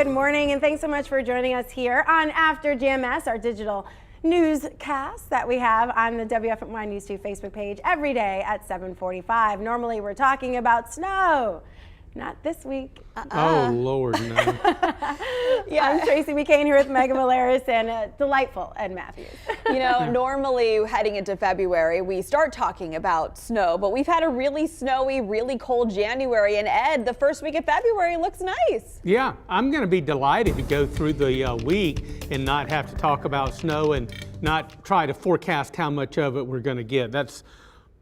Good morning, and thanks so much for joining us here on After GMS, our digital newscast that we have on the WFMY News 2 Facebook page every day at 7:45. Normally, we're talking about snow. Not this week. Oh, Lord, no. I'm Tracy McCain here with Megan Valeris and delightful Ed Matthews. You know, normally heading into February, we start talking about snow, but we've had a really snowy, really cold January. And Ed, the first week of February looks nice. Yeah, I'm going to be delighted to go through the week and not have to talk about snow and not try to forecast how much of it we're going to get. That's,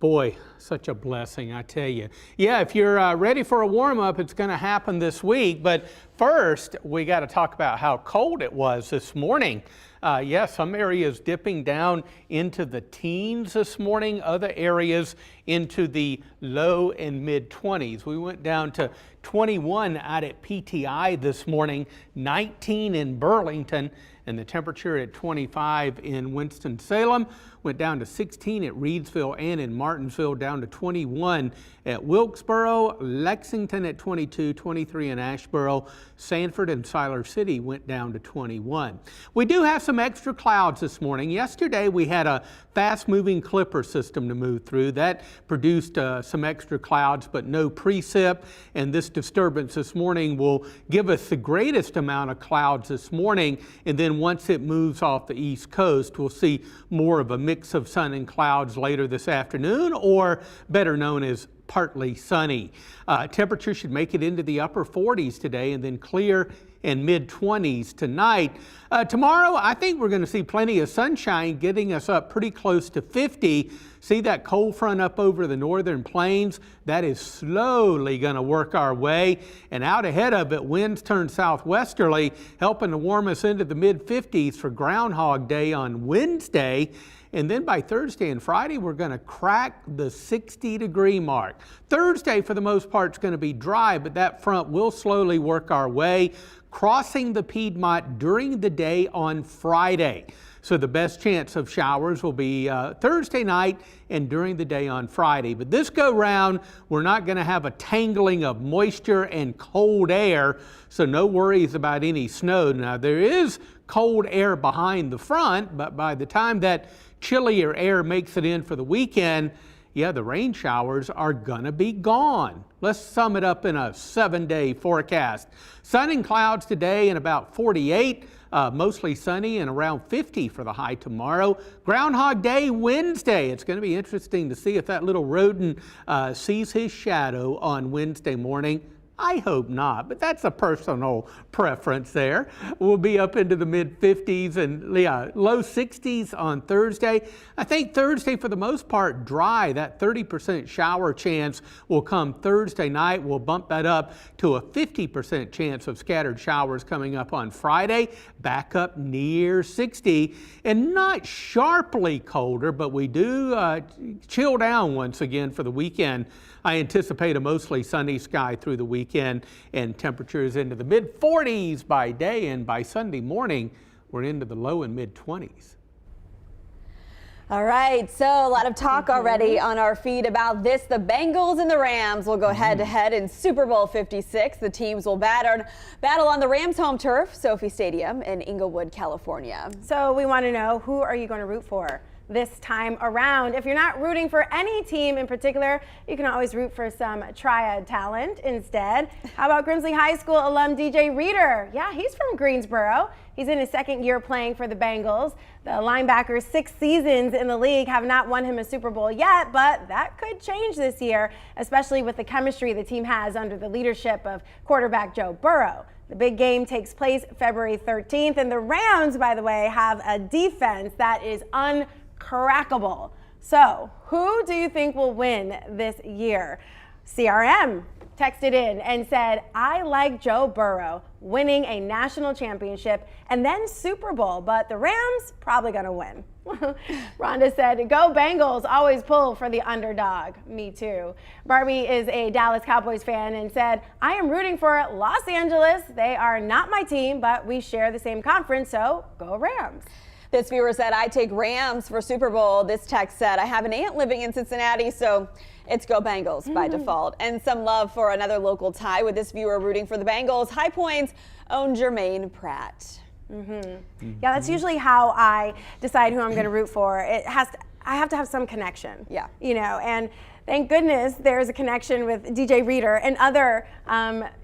boy, such a blessing, I tell you. Yeah, if you're ready for a warm-up, it's going to happen this week. But first, we got to talk about how cold it was this morning. Yeah, some areas dipping down into the teens this morning, other areas into the low and mid-20s. We went down to 21 out at PTI this morning, 19 in Burlington, and the temperature at 25 in Winston-Salem. Went down to 16 at Reedsville and in Martinsville, down to 21 at Wilkesboro, Lexington at 22, 23 in Asheboro, Sanford and Siler City went down to 21. We do have some extra clouds this morning. Yesterday we had a fast-moving clipper system to move through. That produced some extra clouds, but no precip, and this disturbance this morning will give us the greatest amount of clouds this morning, and then once it moves off the East Coast, we'll see more of a mix of sun and clouds later this afternoon, or better known as partly sunny. Temperature should make it into the upper 40s today and then clear in mid-20s tonight. Tomorrow, I think we're going to see plenty of sunshine getting us up pretty close to 50. See that cold front up over the northern plains? That is slowly going to work our way. And out ahead of it, winds turn southwesterly, helping to warm us into the mid-50s for Groundhog Day on Wednesday. And then by Thursday and Friday, we're going to crack the 60-degree mark. Thursday, for the most part, is going to be dry, but that front will slowly work our way, crossing the Piedmont during the day on Friday. So the best chance of showers will be Thursday night and during the day on Friday. But this go round, we're not going to have a tangling of moisture and cold air, so no worries about any snow. Now, there is cold air behind the front, but by the time that chillier air makes it in for the weekend, yeah, the rain showers are gonna be gone. Let's sum it up in a 7-day forecast. Sun and clouds today and about 48, mostly sunny and around 50 for the high tomorrow. Groundhog Day Wednesday. It's gonna be interesting to see if that little rodent sees his shadow on Wednesday morning. I hope not, but that's a personal preference there. We'll be up into the mid-50s and low 60s on Thursday. I think Thursday, for the most part, dry. That 30% shower chance will come Thursday night. We'll bump that up to a 50% chance of scattered showers coming up on Friday, back up near 60, and not sharply colder, but we do chill down once again for the weekend. I anticipate a mostly sunny sky through the weekend and temperatures into the mid-40s by day, and by Sunday morning, we're into the low and mid-20s. All right, so a lot of talk already on our feed about this. The Bengals and the Rams will go head-to-head in Super Bowl 56. The teams will battle on the Rams' home turf, Sophie Stadium in Inglewood, California. So we want to know, who are you going to root for this time around? If you're not rooting for any team in particular, you can always root for some triad talent instead. How about Grimsley High School alum DJ Reeder? Yeah, he's from Greensboro. He's in his second year playing for the Bengals. The linebacker's 6 seasons in the league have not won him a Super Bowl yet, but that could change this year, especially with the chemistry the team has under the leadership of quarterback Joe Burrow. The big game takes place February 13th, and the Rams, by the way, have a defense that is uncrackable. So, who do you think will win this year? CRM texted in and said, I like Joe Burrow winning a national championship and then Super Bowl, but the Rams probably gonna win. Rhonda said, go Bengals, always pull for the underdog. Me too. Barbie is a Dallas Cowboys fan and said, I am rooting for Los Angeles. They are not my team, but we share the same conference, so go Rams. This viewer said, I take Rams for Super Bowl. This text said, I have an aunt living in Cincinnati, so It's Go Bengals by default. And some love for another local tie with this viewer rooting for the Bengals. High Point's own Jermaine Pratt. Yeah, that's usually how I decide who I'm going to root for. I have to have some connection. Yeah. You know, and thank goodness there's a connection with DJ Reader and other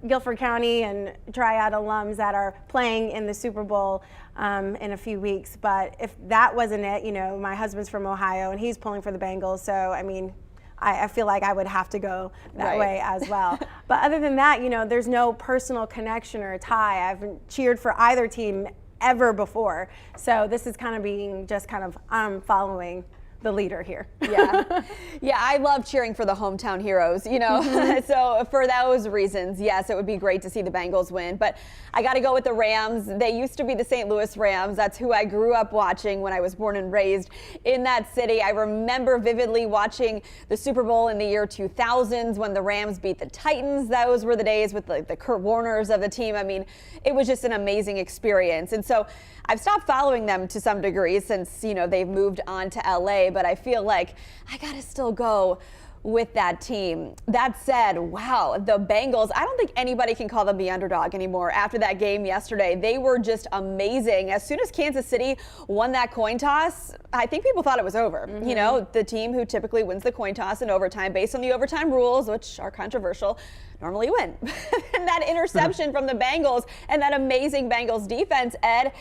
Guilford County and Triad alums that are playing in the Super Bowl in a few weeks. But if that wasn't it, you know, my husband's from Ohio and he's pulling for the Bengals. So, I mean, I feel like I would have to go that way as well. But other than that, you know, there's no personal connection or tie. I haven't cheered for either team ever before. So this is kind of being just kind of following the leader here. Yeah, I love cheering for the hometown heroes, you know. So for those reasons, yes, it would be great to see the Bengals win. But I got to go with the Rams. They used to be the St. Louis Rams. That's who I grew up watching when I was born and raised in that city. I remember vividly watching the Super Bowl in the year 2000s when the Rams beat the Titans. Those were the days with the Kurt Warners of the team. I mean, it was just an amazing experience. And so I've stopped following them to some degree since, you know, they've moved on to LA, but I feel like I got to still go with that team. That said, wow, the Bengals, I don't think anybody can call them the underdog anymore. After that game yesterday, they were just amazing. As soon as Kansas City won that coin toss, I think people thought it was over. You know, the team who typically wins the coin toss in overtime, based on the overtime rules, which are controversial, normally win. And that interception from the Bengals and that amazing Bengals defense, Ed,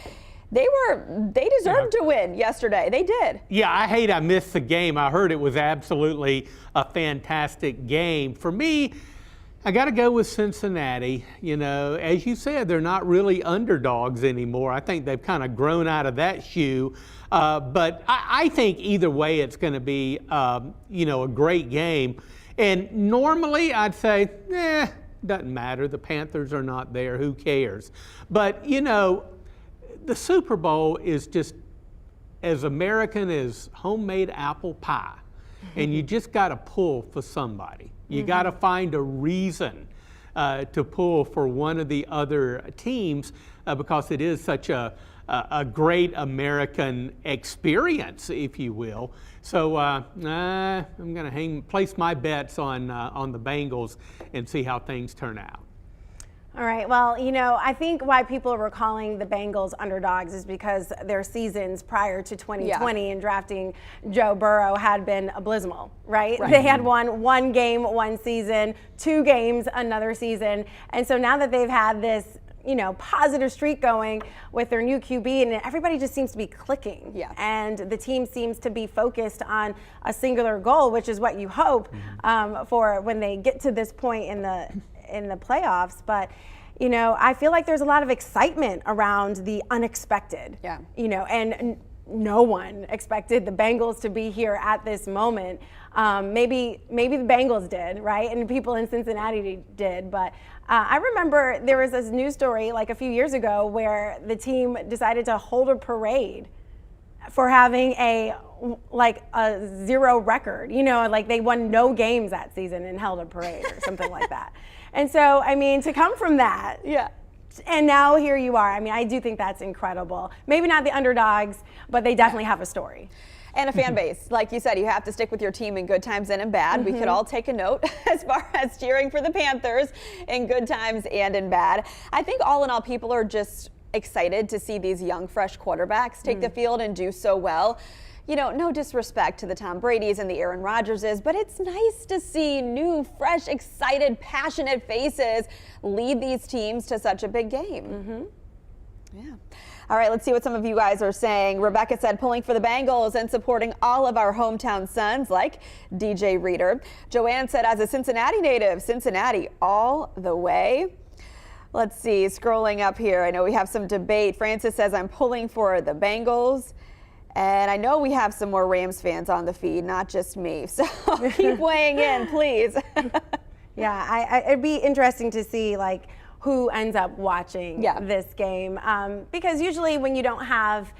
they deserved to win yesterday. They did. Yeah, I missed the game. I heard it was absolutely a fantastic game. For me, I got to go with Cincinnati. You know, as you said, they're not really underdogs anymore. I think they've kind of grown out of that shoe. But I think either way, it's going to be, you know, a great game. And normally I'd say, doesn't matter. The Panthers are not there. Who cares? But, you know, the Super Bowl is just as American as homemade apple pie. And you just got to pull for somebody. You got to find a reason to pull for one of the other teams because it is such a great American experience, if you will. So I'm going to place my bets on the Bengals and see how things turn out. All right. Well, you know, I think why people were calling the Bengals underdogs is because their seasons prior to 2020 and drafting Joe Burrow had been abysmal, right? They had won one game one season, 2 games another season. And so now that they've had this, you know, positive streak going with their new QB, and everybody just seems to be clicking. And the team seems to be focused on a singular goal, which is what you hope for when they get to this point in the playoffs. But you know, I feel like there's a lot of excitement around the unexpected. You know, and no one expected the Bengals to be here at this moment. Maybe the Bengals did, right? And people in Cincinnati did. But I remember there was this news story like a few years ago where the team decided to hold a parade for having a 0 record, you know, like they won no games that season and held a parade or something like that. And so, I mean, to come from that, and now here you are. I mean, I do think that's incredible. Maybe not the underdogs, but they definitely have a story. And a fan base. Like you said, you have to stick with your team in good times and in bad. We could all take a note as far as cheering for the Panthers in good times and in bad. I think all in all, people are just excited to see these young, fresh quarterbacks take the field and do so well. You know, no disrespect to the Tom Brady's and the Aaron Rodgerses, but it's nice to see new, fresh, excited, passionate faces lead these teams to such a big game. All right, let's see what some of you guys are saying. Rebecca said pulling for the Bengals and supporting all of our hometown Suns like DJ Reader. Joanne said as a Cincinnati native, Cincinnati all the way. Let's see, scrolling up here, I know we have some debate. Francis says I'm pulling for the Bengals. And I know we have some more Rams fans on the feed, not just me. So keep weighing in, please. It'd be interesting to see like who ends up watching this game. Because usually when you don't have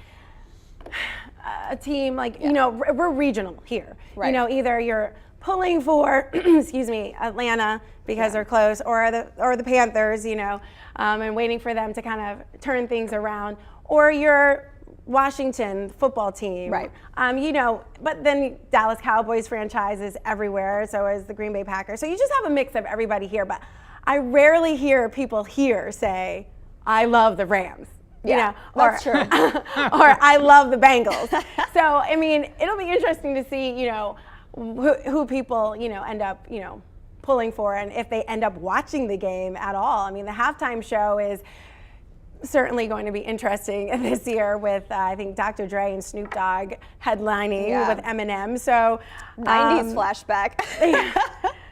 a team like, you know, we're regional here. You know, either you're pulling for, excuse me, Atlanta because they're close, or the Panthers, you know, and waiting for them to kind of turn things around, or you're Washington football team. Right. You know, but then Dallas Cowboys franchise is everywhere, so is the Green Bay Packers. So you just have a mix of everybody here, but I rarely hear people here say, I love the Rams. You know, that's true. or I love the Bengals. So, I mean, it'll be interesting to see, you know, who people, you know, end up, you know, pulling for, and if they end up watching the game at all. I mean, the halftime show is certainly going to be interesting this year with, I think, Dr. Dre and Snoop Dogg headlining with Eminem. So 90s flashback.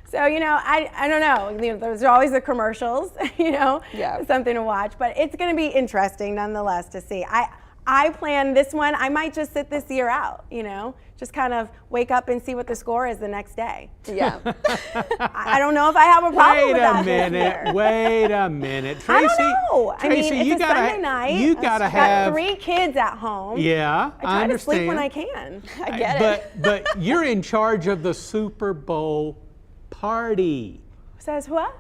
So, you know, I don't know. You know, there's always the commercials, you know, something to watch. But it's going to be interesting nonetheless to see. I plan this one. I might just sit this year out, you know, just kind of wake up and see what the score is the next day. Yeah. I don't know if I have a problem with that. Wait a minute. Tracy, I don't know. Tracy, I mean, it's a Sunday night. You gotta have 3 kids at home. Yeah, I try understand. to sleep when I can. I get it. But you're in charge of the Super Bowl party. Says what?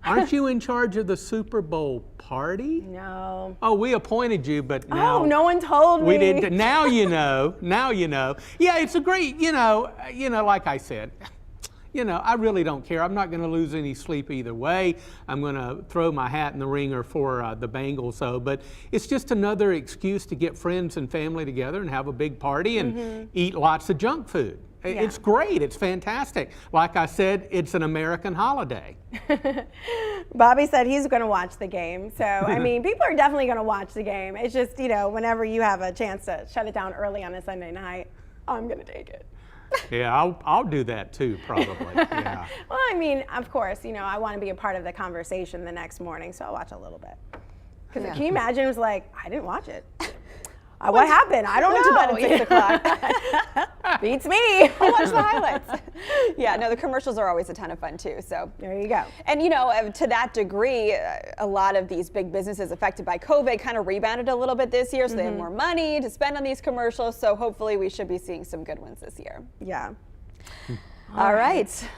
Aren't you in charge of the Super Bowl party? No. Oh, we appointed you, but now. Oh, no one told me. We didn't. Now you know. Now you know. Yeah, it's a great. You know. Like I said. You know, I really don't care. I'm not going to lose any sleep either way. I'm going to throw my hat in the ringer for the Bengals, though. But it's just another excuse to get friends and family together and have a big party and eat lots of junk food. Yeah. It's great. It's fantastic. Like I said, it's an American holiday. Bobby said he's going to watch the game. So, I mean, people are definitely going to watch the game. It's just, you know, whenever you have a chance to shut it down early on a Sunday night, I'm going to take it. Yeah, I'll do that too, probably. Yeah. Well, I mean, of course, you know, I want to be a part of the conversation the next morning, so I'll watch a little bit. Because can you imagine? It was like, I didn't watch it. What happened? I don't know. Went to bed at 6 o'clock. Beats me. I'll watch the highlights. Yeah, no, the commercials are always a ton of fun too. So there you go. And you know, to that degree, a lot of these big businesses affected by COVID kind of rebounded a little bit this year, so they have more money to spend on these commercials. So hopefully, we should be seeing some good ones this year. Yeah. All right.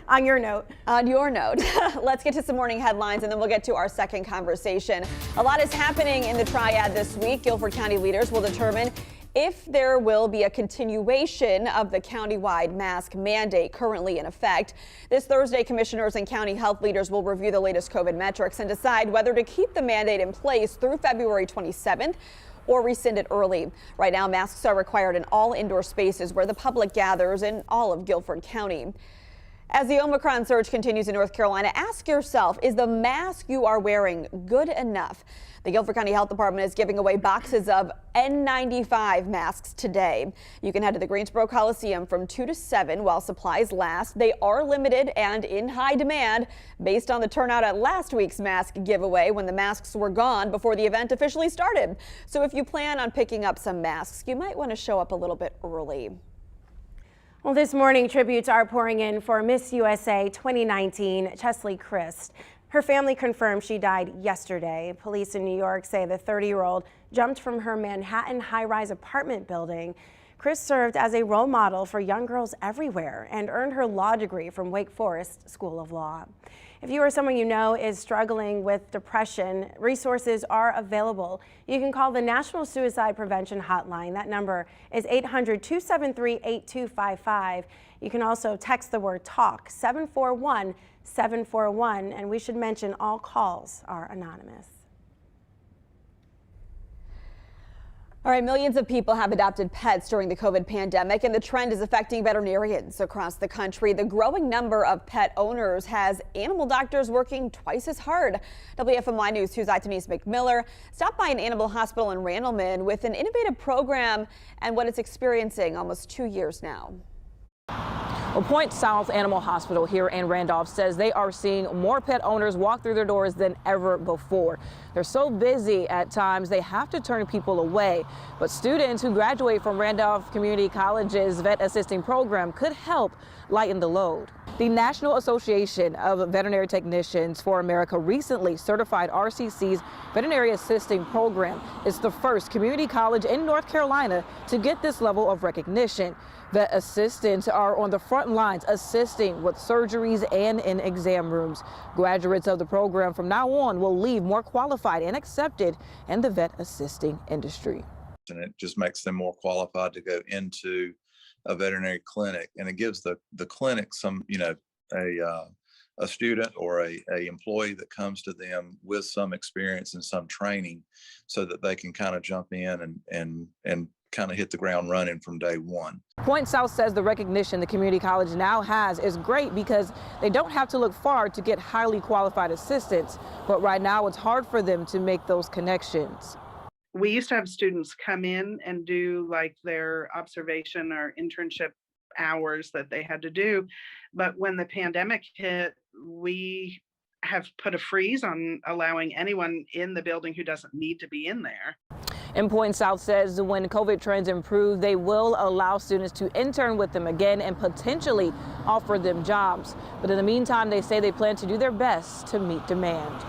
On your note. On your note, let's get to some morning headlines and then we'll get to our second conversation. A lot is happening in the triad this week. Guilford County leaders will determine if there will be a continuation of the countywide mask mandate currently in effect. This Thursday, commissioners and county health leaders will review the latest COVID metrics and decide whether to keep the mandate in place through February 27th or rescind it early. Right now, masks are required in all indoor spaces where the public gathers in all of Guilford County. As the Omicron surge continues in North Carolina, ask yourself, is the mask you are wearing good enough? The Guilford County Health Department is giving away boxes of N95 masks today. You can head to the Greensboro Coliseum from 2 to 7 while supplies last. They are limited and in high demand based on the turnout at last week's mask giveaway when the masks were gone before the event officially started. So if you plan on picking up some masks, you might want to show up a little bit early. Well, this morning, tributes are pouring in for Miss USA 2019, Chesley Christ. Her family confirmed she died yesterday. Police in New York say the 30-year-old jumped from her Manhattan high-rise apartment building. Chris served as a role model for young girls everywhere and earned her law degree from Wake Forest School of Law. If you or someone you know is struggling with depression, resources are available. You can call the National Suicide Prevention Hotline. That number is 800-273-8255. You can also text the word TALK 741-741, and we should mention all calls are anonymous. All right, millions of people have adopted pets during the COVID pandemic, and the trend is affecting veterinarians across the country. The growing number of pet owners has animal doctors working twice as hard. WFMY News 2's Denise McMiller stopped by an animal hospital in Randleman with an innovative program and what it's experiencing almost 2 years now. Well, Point South Animal Hospital here in Randolph says they are seeing more pet owners walk through their doors than ever before. They're so busy at times they have to turn people away. But students who graduate from Randolph Community College's Vet Assisting Program could help lighten the load. The National Association of Veterinary Technicians for America recently certified RCC's Veterinary Assisting Program. It's the first community college in North Carolina to get this level of recognition. Vet assistants are on the front lines assisting with surgeries and in exam rooms. Graduates of the program from now on will leave more qualified and accepted in the vet assisting industry. And it just makes them more qualified to go into a veterinary clinic, and it gives the clinic some, a student or a employee that comes to them with some experience and some training, so that they can kind of jump in and kind of hit the ground running from day one. Point South says the recognition the community college now has is great because they don't have to look far to get highly qualified assistants, but right now it's hard for them to make those connections. We used to have students come in and do like their observation or internship hours that they had to do. But when the pandemic hit, we have put a freeze on allowing anyone in the building who doesn't need to be in there. And Point South says when COVID trends improve, they will allow students to intern with them again and potentially offer them jobs. But in the meantime, they say they plan to do their best to meet demand.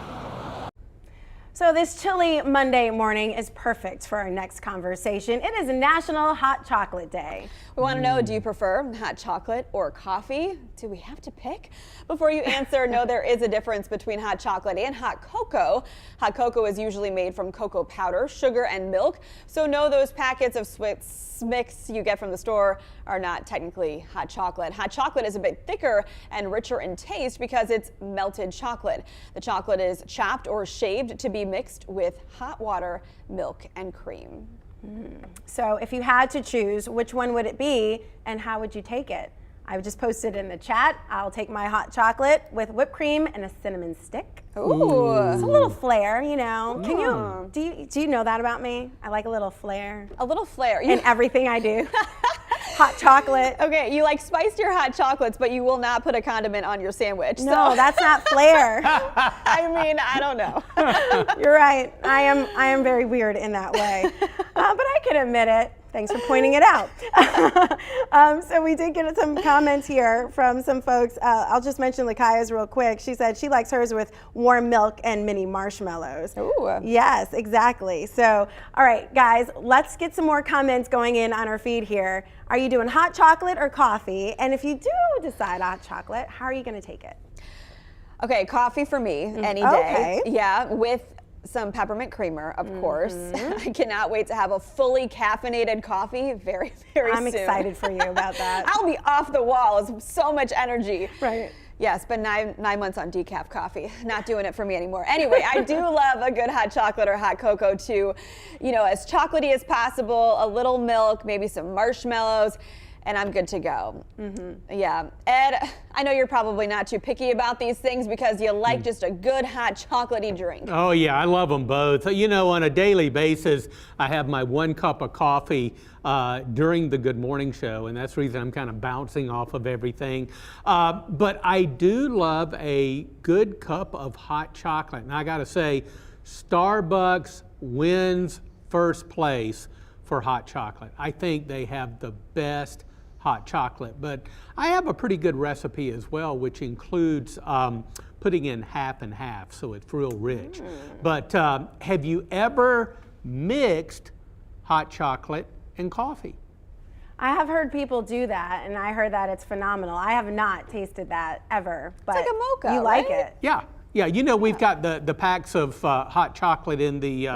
So this chilly Monday morning is perfect for our next conversation. It is National Hot Chocolate Day. We want to know, do you prefer hot chocolate or coffee? Do we have to pick? Before you answer, no, there is a difference between hot chocolate and hot cocoa. Hot cocoa is usually made from cocoa powder, sugar, and milk. So no, those packets of Swiss mix you get from the store are not technically hot chocolate. Hot chocolate is a bit thicker and richer in taste because it's melted chocolate. The chocolate is chopped or shaved to be mixed with hot water, milk, and cream. So if you had to choose, which one would it be and how would you take it? I just posted in the chat. I'll take my hot chocolate with whipped cream and a cinnamon stick. Ooh. It's a little flair, you know. Do you know that about me? I like a little flair. A little flair. In everything I do. Hot chocolate. Okay, you like spiced your hot chocolates, but you will not put a condiment on your sandwich. No, so. that's not flair. I mean, I don't know. You're right. I am very weird in that way. But I can admit it. Thanks for pointing it out. So we did get some comments here from some folks. I'll just mention Lakaya's real quick. She said she likes hers with warm milk and mini marshmallows. Ooh. Yes, exactly. So, all right, guys, let's get some more comments going in on our feed here. Are you doing hot chocolate or coffee? And if you do decide hot chocolate, how are you going to take it? Okay, coffee for me any day. Okay. Yeah, with some peppermint creamer, of course. I cannot wait to have a fully caffeinated coffee very, very soon. I'm excited for you about that. I'll be off the walls, so much energy. Right. Yes, but nine months on decaf coffee, not doing it for me anymore. Anyway, I do love a good hot chocolate or hot cocoa too. You know, as chocolatey as possible, a little milk, maybe some marshmallows, and I'm good to go. Yeah, Ed, I know you're probably not too picky about these things because you like just a good hot chocolatey drink. Oh yeah, I love them both. You know, on a daily basis, I have my 1 cup of coffee during the Good Morning Show, and that's the reason I'm kind of bouncing off of everything. But I do love a good cup of hot chocolate, and I gotta say, Starbucks wins first place for hot chocolate. I think they have the best hot chocolate, but I have a pretty good recipe as well, which includes putting in half and half, so it's real rich. But have you ever mixed hot chocolate and coffee? I have heard people do that, and I heard that it's phenomenal. I have not tasted that ever, but like a mocha, you like right? it. Yeah. Yeah, you know, we've got the packs of hot chocolate in the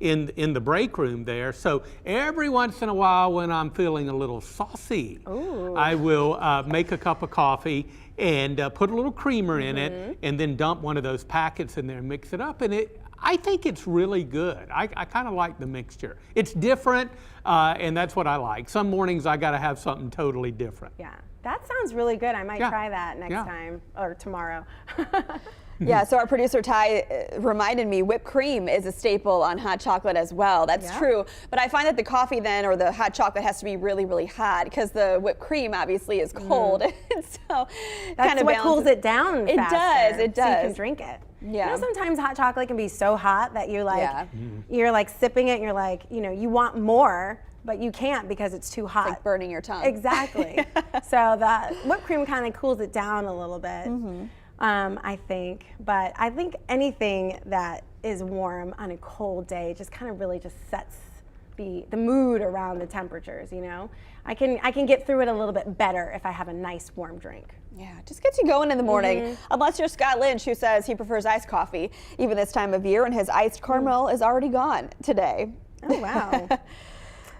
in the break room there. So every once in a while, when I'm feeling a little saucy, I will make a cup of coffee and put a little creamer in it, and then dump one of those packets in there and mix it up. And I think it's really good. I kind of like the mixture. It's different, and that's what I like. Some mornings I got to have something totally different. Yeah, that sounds really good. I might try that next time or tomorrow. Yeah, so our producer Ty reminded me whipped cream is a staple on hot chocolate as well. That's true. But I find that the coffee then or the hot chocolate has to be really, really hot because the whipped cream obviously is cold. So That's what cools it down It faster, does, it so you does. can drink it. Yeah. You know, sometimes hot chocolate can be so hot that you're like, you're like sipping it and you're like, you know, you want more, but you can't because it's too hot. It's like burning your tongue. Exactly. So the whipped cream kind of cools it down a little bit, I think. But I think anything that is warm on a cold day just kind of really just sets the mood around the temperatures, you know? I can get through it a little bit better if I have a nice warm drink. Yeah, just gets you going in the morning. Unless you're Scott Lynch, who says he prefers iced coffee even this time of year, and his iced caramel is already gone today. Oh, wow.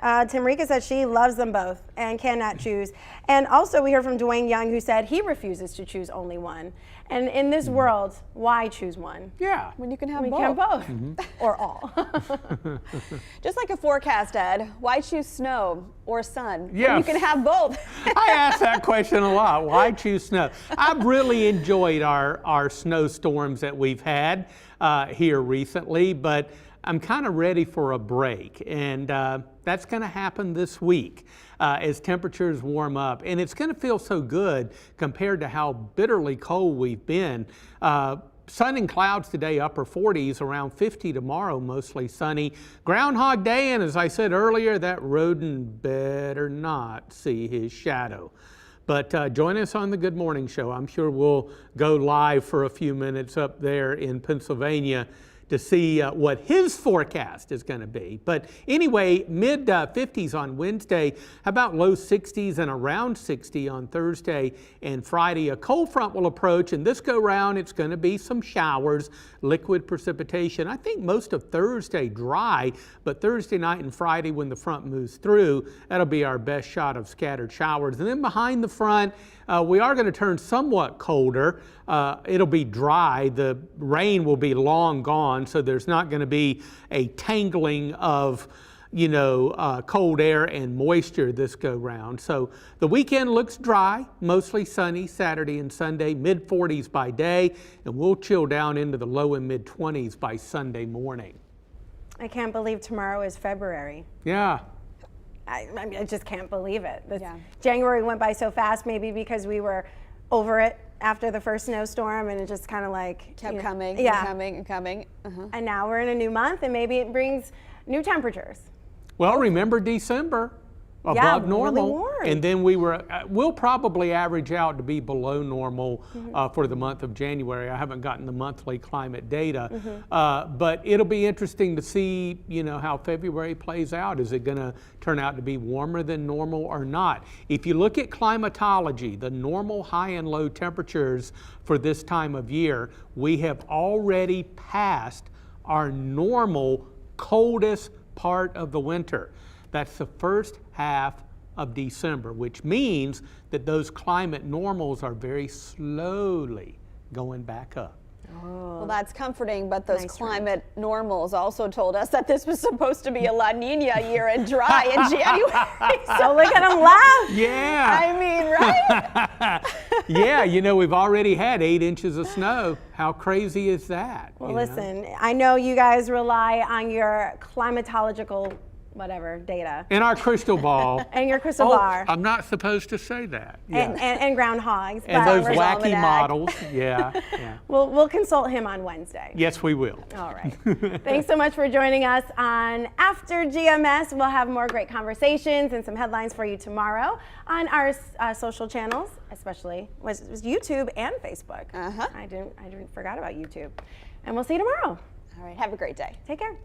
Timrika said she loves them both and cannot choose. And also we heard from Dwayne Young, who said he refuses to choose only one. And in this world, why choose one? Yeah. When you can have We both. can both, or all. Just like a forecast, Ed, why choose snow or sun? When Yeah. you can have both. I ask that question a lot. Why choose snow? I've really enjoyed our snowstorms that we've had here recently, but I'm kind of ready for a break, and that's going to happen this week as temperatures warm up, and it's going to feel so good compared to how bitterly cold we've been. Sun and clouds today, upper 40s, around 50 tomorrow, mostly sunny. Groundhog Day, and as I said earlier, that rodent better not see his shadow. But join us on the Good Morning Show. I'm sure we'll go live for a few minutes up there in Pennsylvania to see what his forecast is going to be. But anyway, mid 50s on Wednesday, how about low 60s and around 60 on Thursday and Friday. A cold front will approach, and this go round it's going to be some showers, liquid precipitation. I think most of Thursday dry, but Thursday night and Friday when the front moves through, that'll be our best shot of scattered showers. And then behind the front, we are going to turn somewhat colder. It'll be dry. The rain will be long gone, so there's not going to be a tangling of, cold air and moisture this go round. So the weekend looks dry, mostly sunny Saturday and Sunday, mid 40s by day, and we'll chill down into the low and mid 20s by Sunday morning. I can't believe tomorrow is February. Yeah. I just can't believe it. Yeah. January went by so fast, maybe because we were over it after the first snowstorm, and it just kind of like Kept coming yeah. and coming and coming. And now we're in a new month, and maybe it brings new temperatures. Well, remember December, above Yeah, really normal, warm. and then we'll probably average out to be below normal for the month of January. I haven't gotten the monthly climate data, but it'll be interesting to see, how February plays out. Is it going to turn out to be warmer than normal or not? If you look at climatology, the normal high and low temperatures for this time of year, we have already passed our normal coldest part of the winter. That's the first half of December, which means that those climate normals are very slowly going back up. Well, that's comforting, but those Nice climate normals also told us that this was supposed to be a La Nina year and dry in January. So look at them laugh. Yeah. I mean, right? Yeah, we've already had 8 inches of snow. How crazy is that? Well, listen, I know you guys rely on your climatological data. In our crystal ball. And your crystal ball. I'm not supposed to say that. Yeah. And groundhogs. And but those we're- wacky almanac. models. Yeah. We'll consult him on Wednesday. Yes, we will. All right. Thanks so much for joining us on After GMS. We'll have more great conversations and some headlines for you tomorrow on our social channels, especially was YouTube and Facebook. I didn't forgot about YouTube. And we'll see you tomorrow. All right, have a great day. Take care.